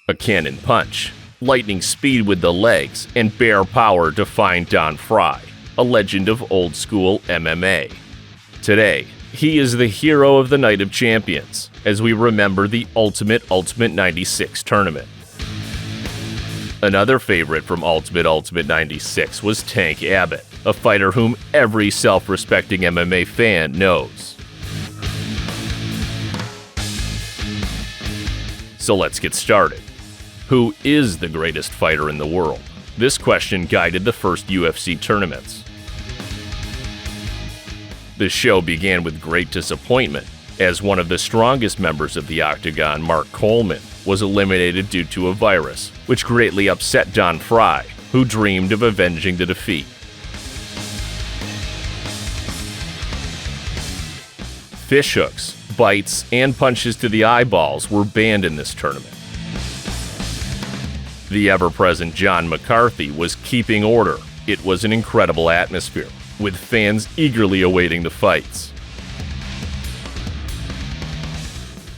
A cannon punch, lightning speed with the legs, and bare power define Don Frye, a legend of old-school MMA. Today, he is the hero of the Night of Champions, as we remember the Ultimate 96 tournament. Another favorite from Ultimate 96 was Tank Abbott, a fighter whom every self-respecting MMA fan knows. So let's get started. Who is the greatest fighter in the world? This question guided the first UFC tournaments. The show began with great disappointment, as one of the strongest members of the Octagon, Mark Coleman, was eliminated due to a virus, which greatly upset Don Frye, who dreamed of avenging the defeat. Fishhooks, bites, and punches to the eyeballs were banned in this tournament. The ever-present John McCarthy was keeping order. It was an incredible atmosphere, with fans eagerly awaiting the fights.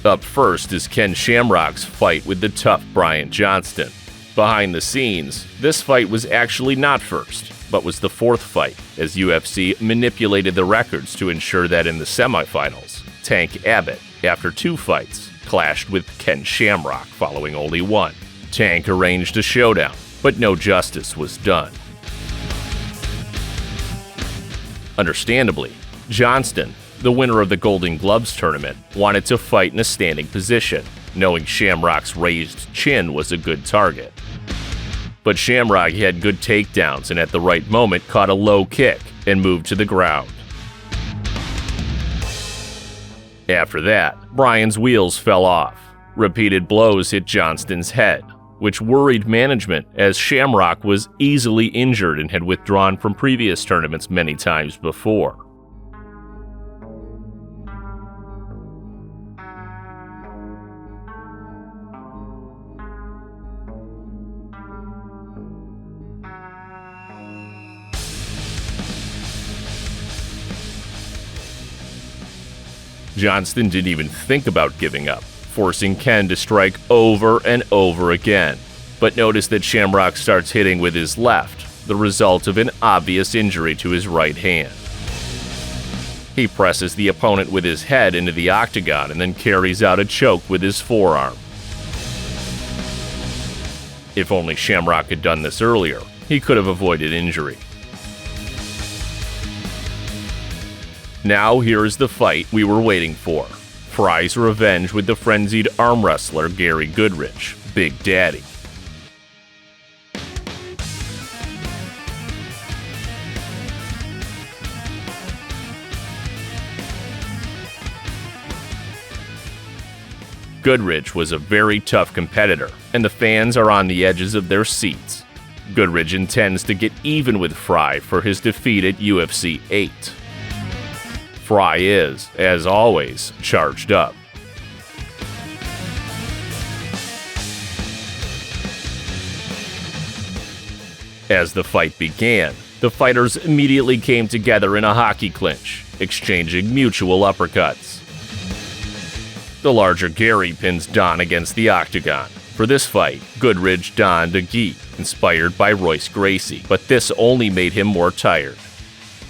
Up first is Ken Shamrock's fight with the tough Brian Johnston. Behind the scenes, this fight was actually not first, but was the fourth fight, as UFC manipulated the records to ensure that in the semifinals, Tank Abbott, after 2 fights, clashed with Ken Shamrock following only 1. Tank arranged a showdown, but no justice was done. Understandably, Johnston, the winner of the Golden Gloves tournament, wanted to fight in a standing position, knowing Shamrock's raised chin was a good target. But Shamrock had good takedowns and at the right moment caught a low kick and moved to the ground. After that, Brian's wheels fell off. Repeated blows hit Johnston's head, which worried management as Shamrock was easily injured and had withdrawn from previous tournaments many times before. Johnston didn't even think about giving up, forcing Ken to strike over and over again. But notice that Shamrock starts hitting with his left, the result of an obvious injury to his right hand. He presses the opponent with his head into the octagon and then carries out a choke with his forearm. If only Shamrock had done this earlier, he could have avoided injury. Now here is the fight we were waiting for. Frye's revenge with the frenzied arm wrestler Gary Goodrich, Big Daddy. Goodrich was a very tough competitor, and the fans are on the edges of their seats. Goodrich intends to get even with Frye for his defeat at UFC 8. Frye is, as always, charged up. As the fight began, the fighters immediately came together in a hockey clinch, exchanging mutual uppercuts. The larger Gary pins Don against the octagon. For this fight, Goodrich donned a gi, inspired by Royce Gracie, but this only made him more tired.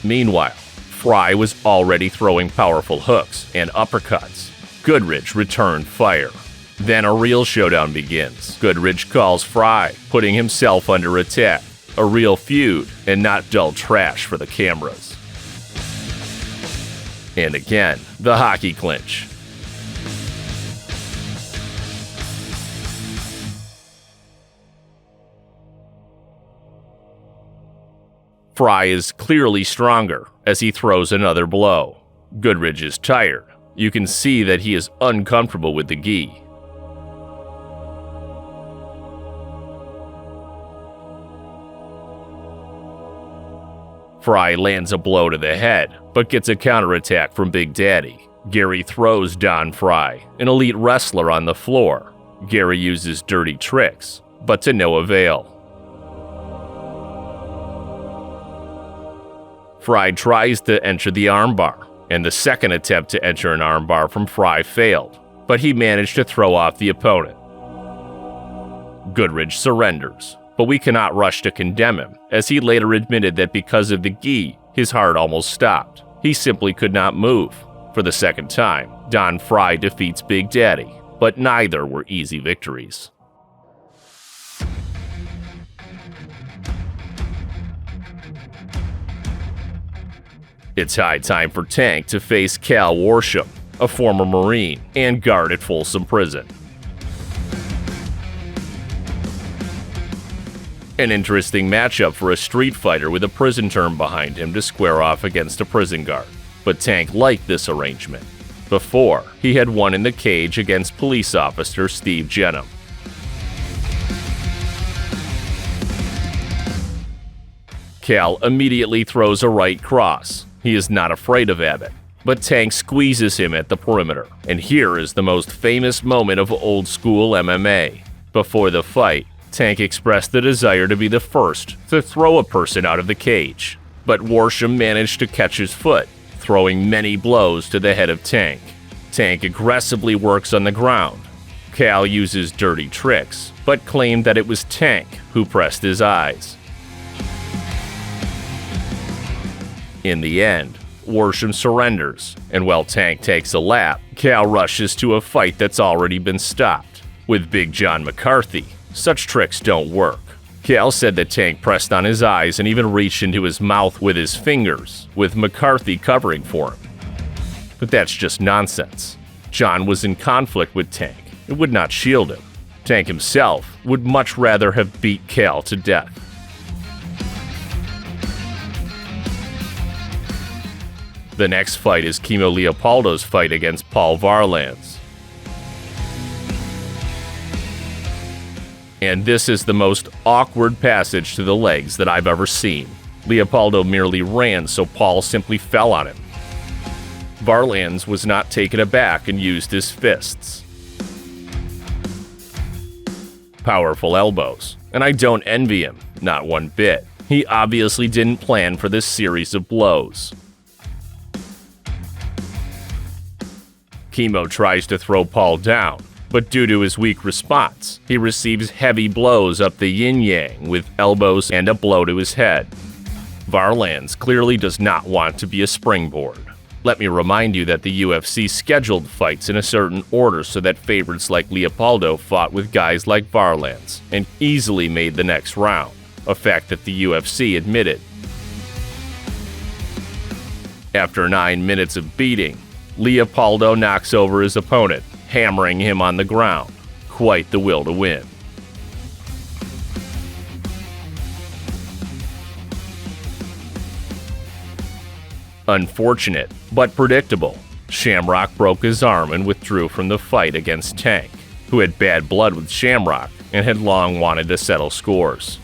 Meanwhile, Frye was already throwing powerful hooks and uppercuts. Goodrich returned fire. Then a real showdown begins. Goodrich calls Frye, putting himself under attack. A real feud, and not dull trash for the cameras. And again, the hockey clinch. Frye is clearly stronger as he throws another blow. Goodrich is tired. You can see that he is uncomfortable with the gi. Frye lands a blow to the head, but gets a counterattack from Big Daddy. Gary throws Don Frye, an elite wrestler, on the floor. Gary uses dirty tricks, but to no avail. Frye tries to enter the armbar, and the second attempt to enter an armbar from Frye failed, but he managed to throw off the opponent. Goodridge surrenders, but we cannot rush to condemn him, as he later admitted that because of the gi, his heart almost stopped. He simply could not move. For the second time, Don Frye defeats Big Daddy, but neither were easy victories. It's high time for Tank to face Cal Worsham, a former Marine and guard at Folsom Prison. An interesting matchup for a street fighter with a prison term behind him to square off against a prison guard. But Tank liked this arrangement. Before, he had won in the cage against police officer Steve Jenham. Cal immediately throws a right cross. He is not afraid of Abbott, but Tank squeezes him at the perimeter. And here is the most famous moment of old school MMA. Before the fight, Tank expressed the desire to be the first to throw a person out of the cage, but Worsham managed to catch his foot, throwing many blows to the head of Tank. Tank aggressively works on the ground. Cal uses dirty tricks, but claimed that it was Tank who pressed his eyes. In the end, Worsham surrenders, and while Tank takes a lap, Cal rushes to a fight that's already been stopped. With Big John McCarthy, such tricks don't work. Cal said that Tank pressed on his eyes and even reached into his mouth with his fingers, with McCarthy covering for him. But that's just nonsense. John was in conflict with Tank. It would not shield him. Tank himself would much rather have beat Cal to death. The next fight is Kimo Leopoldo's fight against Paul Varlands. And this is the most awkward passage to the legs that I've ever seen. Leopoldo merely ran, so Paul simply fell on him. Varlands was not taken aback and used his fists. Powerful elbows, and I don't envy him, not one bit. He obviously didn't plan for this series of blows. Kimo tries to throw Paul down, but due to his weak response, he receives heavy blows up the yin-yang with elbows and a blow to his head. Varlands clearly does not want to be a springboard. Let me remind you that the UFC scheduled fights in a certain order so that favorites like Leopoldo fought with guys like Varlands and easily made the next round, a fact that the UFC admitted. After 9 minutes of beating, Leopoldo knocks over his opponent, hammering him on the ground. Quite the will to win. Unfortunate, but predictable. Shamrock broke his arm and withdrew from the fight against Tank, who had bad blood with Shamrock and had long wanted to settle scores.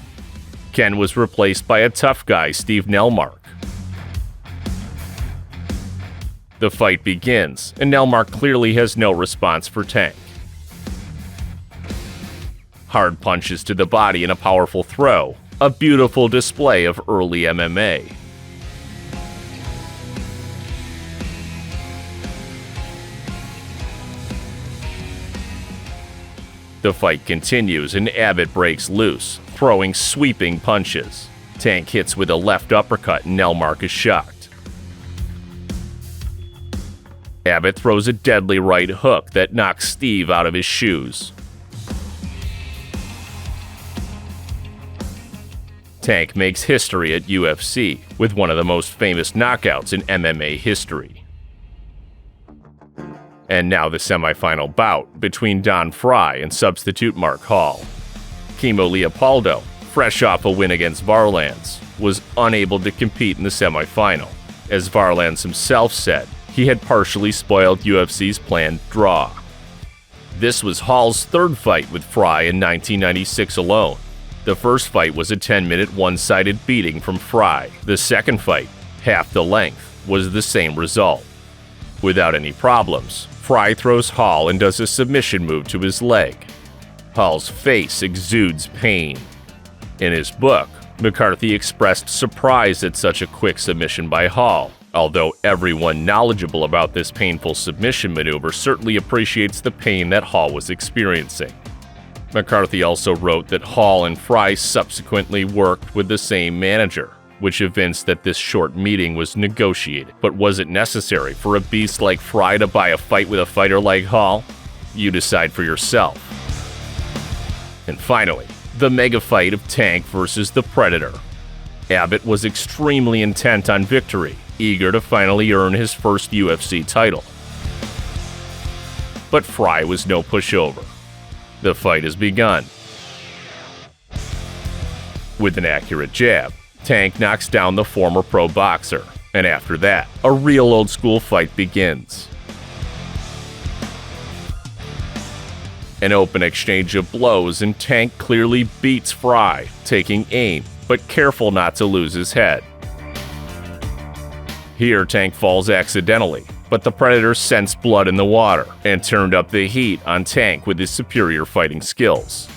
Ken was replaced by a tough guy, Steve Nelmark. The fight begins, and Nelmark clearly has no response for Tank. Hard punches to the body and a powerful throw, a beautiful display of early MMA. The fight continues and Abbott breaks loose, throwing sweeping punches. Tank hits with a left uppercut and Nelmark is shocked. Abbott throws a deadly right hook that knocks Steve out of his shoes. Tank makes history at UFC with one of the most famous knockouts in MMA history. And now the semifinal bout between Don Frye and substitute Mark Hall. Kimo Leopoldo, fresh off a win against Varlands, was unable to compete in the semifinal. As Varlands himself said, he had partially spoiled UFC's planned draw. This was Hall's third fight with Frye in 1996 alone. The first fight was a 10-minute one-sided beating from Frye. The second fight, half the length, was the same result. Without any problems, Frye throws Hall and does a submission move to his leg. Hall's face exudes pain. In his book, McCarthy expressed surprise at such a quick submission by Hall, although everyone knowledgeable about this painful submission maneuver certainly appreciates the pain that Hall was experiencing. McCarthy also wrote that Hall and Frye subsequently worked with the same manager, which evinced that this short meeting was negotiated. But was it necessary for a beast like Frye to buy a fight with a fighter like Hall? You decide for yourself. And finally, the mega fight of Tank versus the Predator. Abbott was extremely intent on victory, eager to finally earn his first UFC title. But Frye was no pushover. The fight has begun. With an accurate jab, Tank knocks down the former pro boxer, and after that, a real old-school fight begins. An open exchange of blows, and Tank clearly beats Frye, taking aim, but careful not to lose his head. Here, Tank falls accidentally, but the Predator sensed blood in the water and turned up the heat on Tank with his superior fighting skills.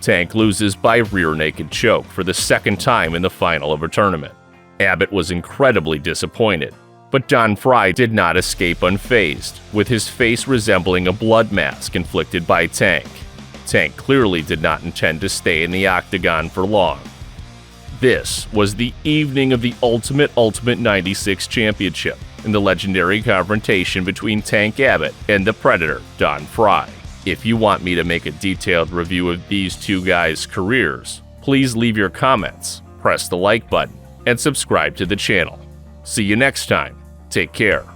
Tank loses by rear naked choke for the second time in the final of a tournament. Abbott was incredibly disappointed, but Don Frye did not escape unfazed, with his face resembling a blood mask inflicted by Tank. Tank clearly did not intend to stay in the octagon for long. This was the evening of the Ultimate 96 Championship and the legendary confrontation between Tank Abbott and the Predator Don Frye. If you want me to make a detailed review of these two guys' careers, please leave your comments, press the like button, and subscribe to the channel. See you next time. Take care.